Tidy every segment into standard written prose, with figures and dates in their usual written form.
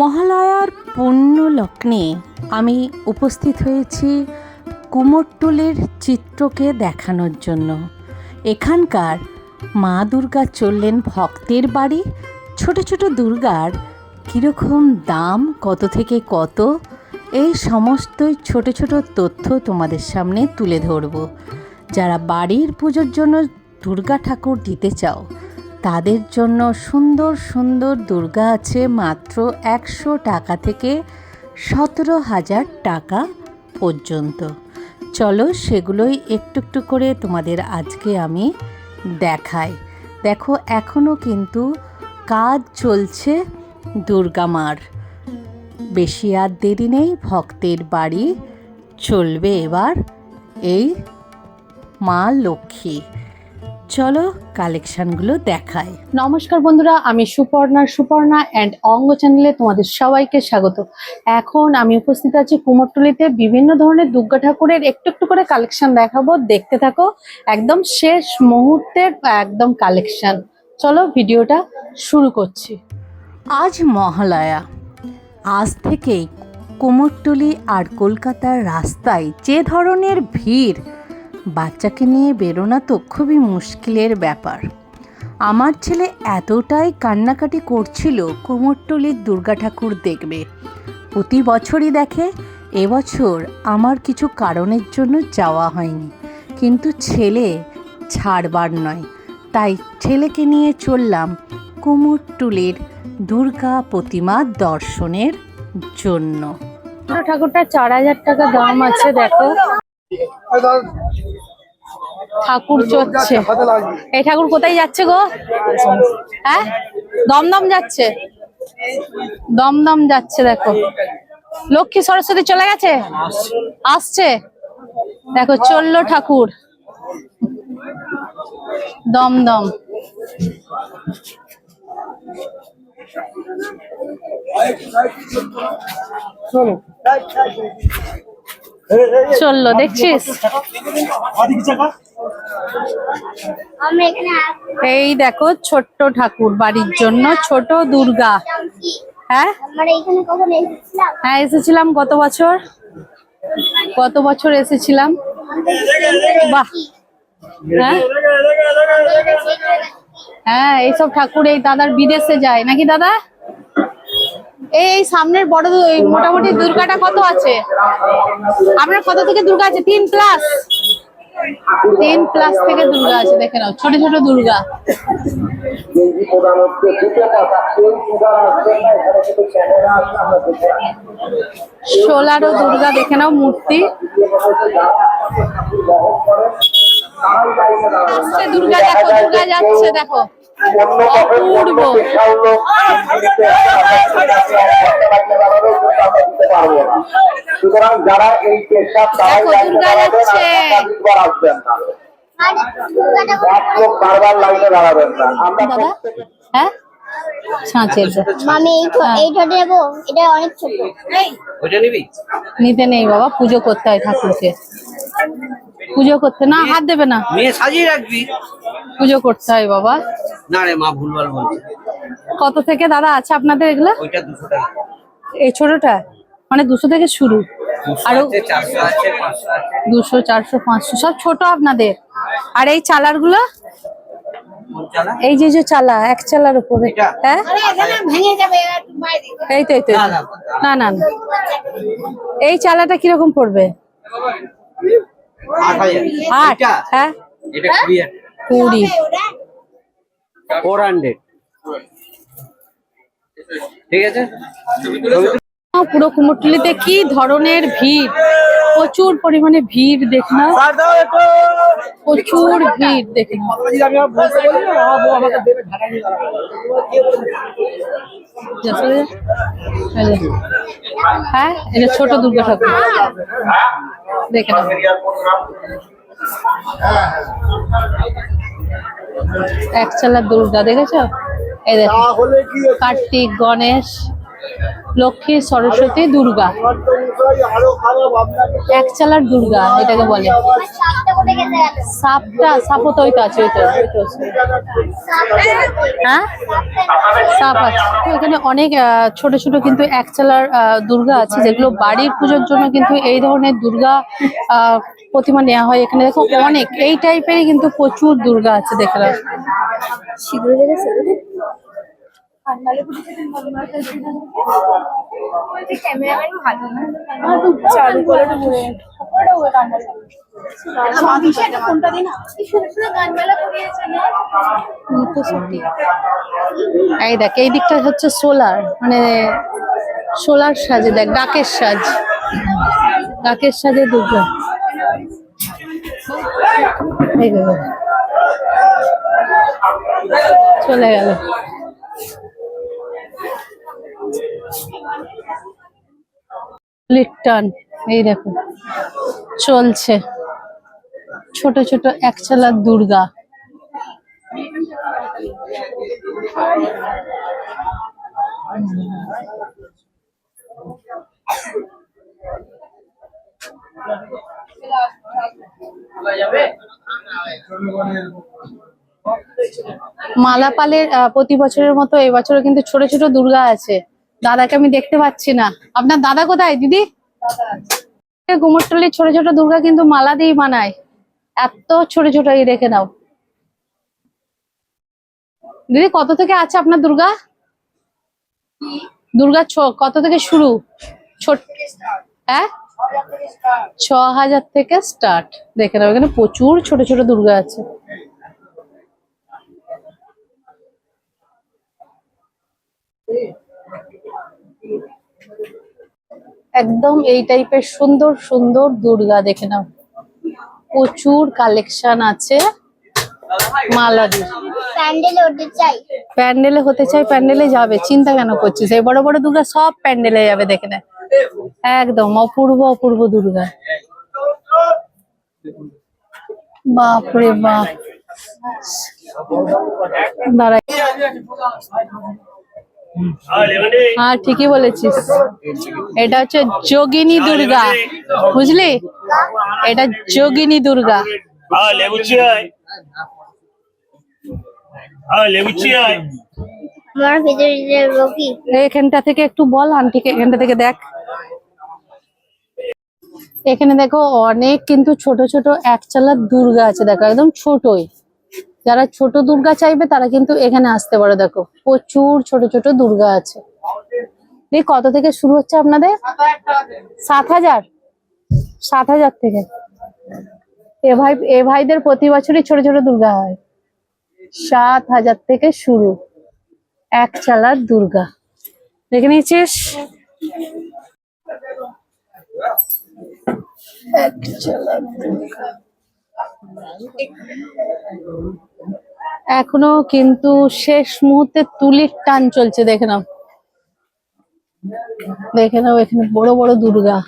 মহালয়ার পুণ্য লগ্নে আমি উপস্থিত হয়েছি কুমোরটুলির চিত্রকে দেখানোর জন্য। এখানকার মা দুর্গা চললেন ভক্তের বাড়ি। ছোট ছোট দুর্গার কীরকম দাম, কত থেকে কত, এই সমস্তই ছোট ছোট তথ্য তোমাদের সামনে তুলে ধরব। যারা বাড়ির পুজোর জন্য দুর্গা ঠাকুর দিতে চাও তাদের জন্য সুন্দর সুন্দর দুর্গা আছে মাত্র 100 টাকা থেকে 17,000 টাকা পর্যন্ত। চলো সেগুলোই একটু একটু করে তোমাদের আজকে আমি দেখাই। দেখো এখনও কিন্তু কাজ চলছে দুর্গা মার। বেশি আর দেরি নেই, ভক্তের বাড়ি চলবে এবার এই মা লক্ষ্মী। চলো কালেকশনগুলো দেখাই। নমস্কার বন্ধুরা, আমি সুপর্ণা অ্যান্ড অঙ্গ চ্যানেলে তোমাদের সবাইকে স্বাগত। এখন আমি উপস্থিত আছি কুমোরটুলিতে। বিভিন্ন ধরনের দুর্গা ঠাকুরের একটু একটু করে কালেকশন দেখাবো, দেখতে থাকো। একদম শেষ মুহূর্তের একদম কালেকশন। চলো ভিডিওটা শুরু করছি। আজ মহালয়া, আজ থেকেই কুমোরটুলি আর কলকাতার রাস্তায় যে ধরনের ভিড়, বাচ্চাকে নিয়ে বেরোনা তো খুবই মুশকিলের ব্যাপার। আমার ছেলে এতটাই কান্নাকাটি করছিল কুমোরটুলির দুর্গা ঠাকুর দেখবে। প্রতি বছরই দেখে, এবছর আমার কিছু কারণের জন্য যাওয়া হয়নি, কিন্তু ছেলে ছাড়বার নয়, তাই ছেলেকে নিয়ে চললাম কুমোরটুলির দুর্গা প্রতিমা দর্শনের জন্য। ঠাকুরটা 4,000 টাকা দাম আছে। দেখো ঠাকুর চলছে। এই ঠাকুর কোথায় যাচ্ছে গো? হ্যাঁ, দমদম যাচ্ছে, দমদম যাচ্ছে। দেখো লক্ষ্মী সরস্বতী চলে গেছে, আসছে। দেখো চললো ঠাকুর দমদম। চললো, দেখছিস? এই দেখো ছোট্ট ঠাকুর বাড়ির জন্য, ছোট দুর্গা। হ্যাঁ হ্যাঁ, এসেছিলাম গত বছর এসেছিলাম। বাহ, হ্যাঁ হ্যাঁ, এইসব ঠাকুর এই দাদার বিদেশে যায় নাকি দাদা? এই সামনের বড় মোটামুটি দুর্গাটা কত আছে আপনার? কত থেকে দুর্গা আছে? 3+? 3+ থেকে দুর্গা আছে। দেখে নাও ছোট ছোট দুর্গা। সোলারও দুর্গা, দেখে নাও মূর্তি। দুর্গা দেখো, দুর্গা যাচ্ছে, দেখো অপূর্ব। দেখো দুর্গা যাচ্ছে। হ্যাঁ নিতে নেই বাবা, পুজো করতে হয় ঠাকুরকে। পুজো করতে না, হাত দেবে না, সাজিয়ে রাখবি। পুজো করতে হয় বাবা। না রে মা, ভুলভাল বলছি। কত থেকে দাদা আছে আপনাদের এগুলা? ওইটা 200 টাকা। এই ছোটটা মানে 200 থেকে শুরু, আর 400 আছে, 500 আছে, 200, 400, 500 সব ছোট আপনাদের। আর এই চালার গুলো, এই যে চালা, এক চালার উপরে। হ্যাঁ এই তো না না, এই চালাটা কিরকম পড়বে? 8। হ্যাঁ 20, 400। ঠিক আছে। পুরো কুমোরটুলিতে কি ধরনের ভিড়, প্রচুর পরিমাণে ভিড়। দেখে নাও প্রচুর ভিড়, দেখে নাও। হ্যাঁ এটা ছোট দুর্গা ঠাকুর, দেখে নাও। এক চালার দুর্গা দেখেছো? এই দেখো কার্তিক, গণেশ, লক্ষ্মী, সরস্বতী, দুর্গা, এক চালার দুর্গা এটাকে বলে। সাপও তো ওইটা আছে, হ্যাঁ সাপ আছে। তো এখানে অনেক ছোট ছোট কিন্তু এক চালার দুর্গা আছে, যেগুলো বাড়ির পুজোর জন্য কিন্তু এই ধরনের দুর্গা প্রতিমা নেওয়া হয়। এখানে দেখো অনেক এই টাইপেরই কিন্তু প্রচুর দুর্গা আছে, দেখলাম। এই দেখ এই দিকটা হচ্ছে সোলার, মানে সোলার সাজে, দেখ ডাকের সাজ, ডাকের সাজে দুর্গা। চলে গেল। লিটন এই দেখো চলছে, ছোট ছোট এক চালার দুর্গা। মালাপালের প্রতি বছরের মতো এই বছরও কিন্তু ছোট ছোট দুর্গা আছে। দাদাকে আমি দেখতে পাচ্ছি না। আপনার দাদা কোথায় দিদি? কুমোরটুলির ছোট ছোট দুর্গা কিন্তু মালা দিয়ে বানায়, এত ছোট ছোট। এই দেখে নাও দিদি, কত থেকে আছে আপনার দুর্গা? দুর্গা কত থেকে শুরু? ছোট, হ্যাঁ 6000 থেকে স্টার্ট। দেখে নাও এখানে প্রচুর ছোট ছোট দুর্গা আছে। একদম এই টাইপের সুন্দর সুন্দর দুর্গা দেখে নাও, প্রচুর কালেকশন আছে। মালা দিয়ে প্যান্ডেলে হতে চাই, প্যান্ডেলে যাবে, চিন্তা কেন করছিস? এই বড় বড় দুর্গা সব প্যান্ডেলে যাবে, দেখে না একদম অপূর্ব অপূর্ব দুর্গা। বাপরে বাপ, দাঁড়াই। হ্যাঁ ঠিকই বলেছিস, এটা হচ্ছে যোগিনী দুর্গা, বুঝলি? এটা যোগিনী দুর্গা। এখানটা থেকে একটু বল আন্টিকে, এখানটা থেকে দেখ। এখানে দেখো অনেক কিন্তু ছোট ছোট এক চালার দুর্গা আছে, দেখো একদম ছোটই। যারা ছোট দুর্গা চাইবে তারা কিন্তু এখানে আসতে পারো। দেখো প্রচুর ছোট ছোট দুর্গা আছে। এই কত থেকে শুরু হচ্ছে আপনাদের? 7000, 7000 থেকে। এ ভাইদের প্রতি বছরই ছোট ছোট দুর্গা হয়। 7000 থেকে শুরু এক চালার দুর্গা, দেখে নিয়েছিস? এক চালার দুর্গা এখনো কিন্তু শেষ মুহূর্তে তুলির টান চলছে, দেখে নাও, দেখে নাও এখানে বড় বড় দুর্গা।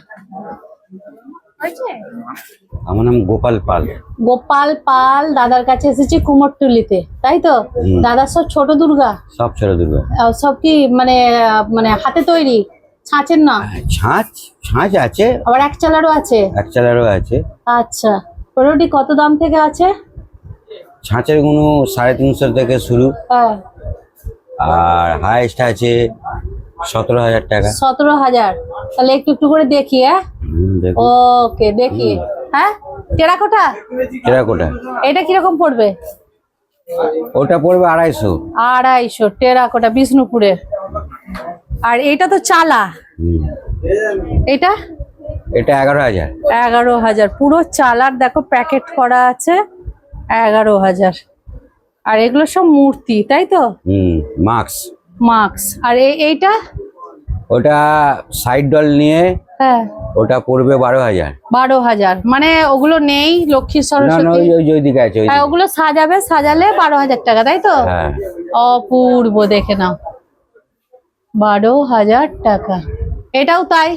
আমার নাম গোপাল পাল। গোপাল পাল, দাদার কাছে এসেছি কুমোরটুলিতে, তাই তো? দাদার সব ছোট দুর্গা? সব ছোট দুর্গা। সব কি মানে মানে হাতে তৈরি, ছাঁচের না? ছাঁচ আছে, আবার এক চালারও আছে? এক চালারও আছে। আচ্ছা, মোটামুটি কত দাম থেকে আছে? ছাঁচের গুলো 350 থেকে শুরু, হ্যাঁ। আর হাইস্ট আছে 17000 টাকা। 17000? তাহলে একটু একটু করে দেখি। হ্যাঁ ওকে, দেখি। হ্যাঁ টেরাকোটা? টেরাকোটা এটা কিরকম পড়বে? ওটা পড়বে 250। 250 টেরাকোটা বিষ্ণুপুরের। আর এটা তো চালা, এটা? এটা 11000। 11000 পুরো চালার, দেখো প্যাকেট করা আছে, 11000। আর এগুলো সব মূর্তি, তাই তো? মার্কস। আর এইটা? ওটা সাইড ডল নিয়ে, হ্যাঁ ওটা পড়বে 12000। 12000 মানে ওগুলো নেই, লক্ষ্মী সরস্বতী? ওই দিকে আছে। হ্যাঁ ওগুলো সাজালে 12000 টাকা, তাই তো? হ্যাঁ। অপূর্ব, দেখে নাও 12000 টাকা। এটাও তাই?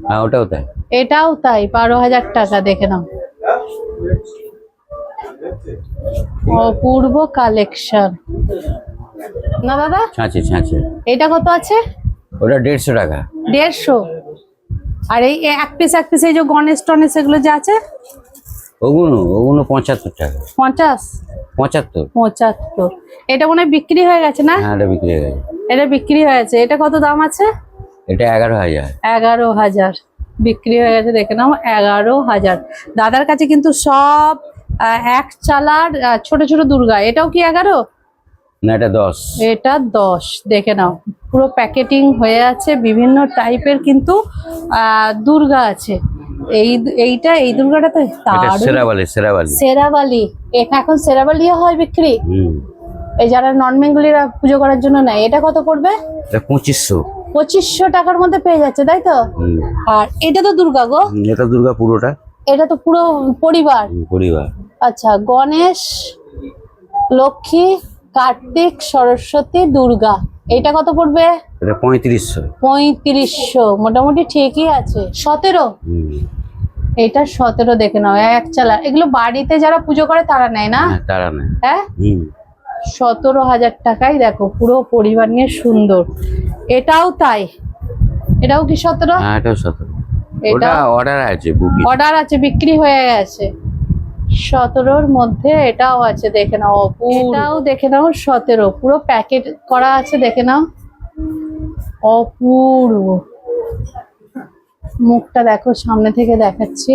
হ্যাঁ ওটাও তাই। এটাও তাই, 12000 টাকা, দেখে নাও অপূর্ব কালেকশন। না দাদা ছাঁচে এটা কত আছে? ওটা 150 টাকা। 150। আর এই এক পিস এই যে গণেশ টনেশ এগুলো যে আছে ওগুলো 75 টাকা। 50? 75। এটা মনে হয় বিক্রি হয়ে গেছে না? হ্যাঁ, এটা বিক্রি হয়ে গেছে। এটা বিক্রি হয়েছে। এটা কত দাম আছে? এটা 11,000। 11,000 বিক্রি হয়ে গেছে, দেখে নাও 11,000। দাদার কাছে কিন্তু সব এক চালার ছোট ছোট দুর্গা। এটাও কি 11? না, এটা 10। এটা 10। দেখে নাও পুরো প্যাকেটিং হয়ে আছে, বিভিন্ন টাইপের কিন্তু দুর্গা আছে। এই দুর্গাটা তো এটা সেরাবালি। এখন সেরাবালিও হয় বিক্রি। এই যারা নন বেঙ্গলিরা পুজো করার জন্য নেয়। এটা কত পড়বে? এটা 2500। 2500 টাকার মধ্যে পেয়ে যাচ্ছে, তাই তো? আর এটা তো দুর্গা গো? এটা দুর্গা পুরোটা। এটা তো পুরো পরিবার। আচ্ছা, গণেশ, লক্ষ্মী, কার্তিক, সরস্বতী, দুর্গা। এটা কত পড়বে? এটা 3500। 3500 মোটামুটি ঠিকই আছে। 17? এটা 17। দেখে নাও এক চালা। এগুলো বাড়িতে যারা পুজো করে তারা নেয় না? তারা নেয়। হ্যাঁ, 17,000 টাকায় দেখো পুরো পরিবার নিয়ে সুন্দর। এটাও তাই। এটাও কি 17? হ্যাঁ, এটাও 17। ওটা অর্ডার আছে, বুকিং অর্ডার আছে, বিক্রি হয়ে গেছে। 17-র মধ্যে এটাও আছে, দেখে নাও। এটাও দেখে নাও 17, পুরো প্যাকেট করা আছে, দেখে নাও। অপূর্ব। মুখটা দেখো, সামনে থেকে দেখাচ্ছি।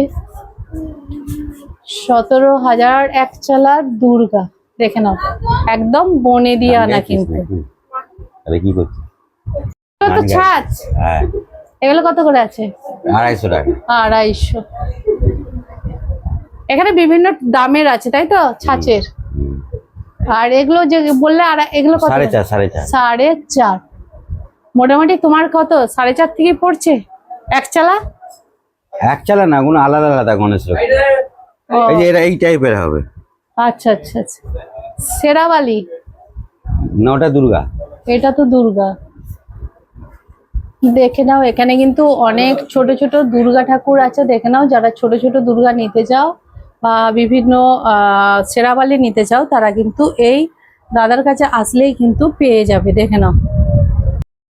17,000 এক চালার দুর্গা, দেখে নাও। একদম বনে দিয়ে আনা কিন্তু। কি করছি তো ছাঁচ। হ্যাঁ, এগুলো কত করে আছে? 250 টাকা। 250। এখানে বিভিন্ন দামের আছে, তাই তো, ছাঁচের। আর এগুলো যে বললে, আর এগুলো কত? 4.5। মোটামুটি তোমার কত 4.5 থেকে পড়ছে এক চালা? এক চালা না, কোনো আলাদা আলাদা গণেশ। এই যে এই টাইপের হবে। আচ্ছা। সেরাবালি না, ওটা দুর্গা। এটা তো দুর্গা। দেখে নাও, এখানে কিন্তু অনেক ছোট ছোট দুর্গা ঠাকুর আছে। দেখে নাও, যারা ছোট ছোট দুর্গা নিতে চাও বা বিভিন্ন সেরাবালি নিতে চাও, তারা কিন্তু এই দাদার কাছে আসলেই কিন্তু পেয়ে যাবে। দেখে নাও,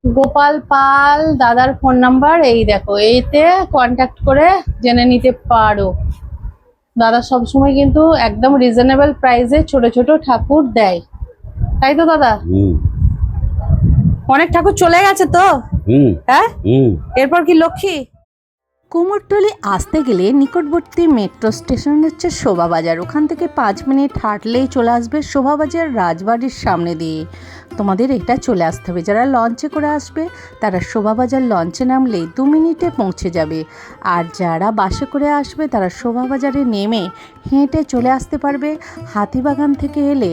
গোপাল পাল দাদার ফোন নাম্বার এই দেখো, এইতে কন্ট্যাক্ট করে জেনে নিতে পারো। দাদা সবসময় কিন্তু একদম রিজনেবল প্রাইসে ছোট ছোট ঠাকুর দেয়, তাই তো দাদা? অনেক ঠাকুর চলে গেছে তো। হ্যাঁ, এরপর কি লক্ষ্মী? কুমোরটুলি আসতে গেলে নিকটবর্তী মেট্রো স্টেশন হচ্ছে শোভাবাজার। ওখান থেকে 5 মিনিট হাঁটলেই চলে আসবে শোভাবাজার রাজবাড়ির সামনে দিয়ে। তোমাদের এটা চলে আসতে হবে। যারা লঞ্চে করে আসবে তারা শোভাবাজার লঞ্চে নামলেই 2 মিনিটে পৌঁছে যাবে। আর যারা বাসে করে আসবে তারা শোভাবাজারে নেমে হেঁটে চলে আসতে পারবে। হাতিবাগান থেকে এলে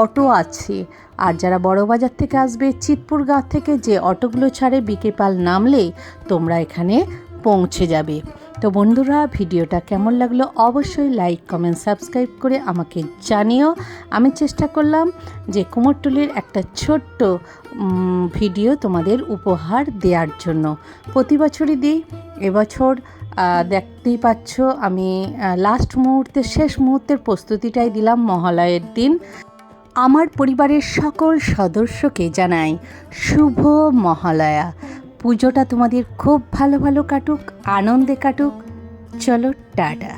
অটো আছে। আর যারা বড়বাজার থেকে আসবে, চিতপুর গাঁ থেকে যে অটোগুলো ছাড়ে বিকেপাল নামলেই তোমরা এখানে পৌঁছে যাবে। তো বন্ধুরা, ভিডিওটা কেমন লাগলো অবশ্যই লাইক, কমেন্ট, সাবস্ক্রাইব করে আমাকে জানিও। আমি চেষ্টা করলাম যে কুমোরটুলির একটা ছোট্ট ভিডিও তোমাদের উপহার দেওয়ার জন্য। প্রতি বছরই দিই, এবছর দেখতেই পাচ্ছ আমি লাস্ট মুহূর্তে, শেষ মুহূর্তের প্রস্তুতিটাই দিলাম মহালয়ের দিন। আমার পরিবারের সকল সদস্যকে জানাই শুভ মহালয়া। পুজোটা তোমাদের খুব ভালো কাটুক, আনন্দে কাটুক। চলো, টাটা।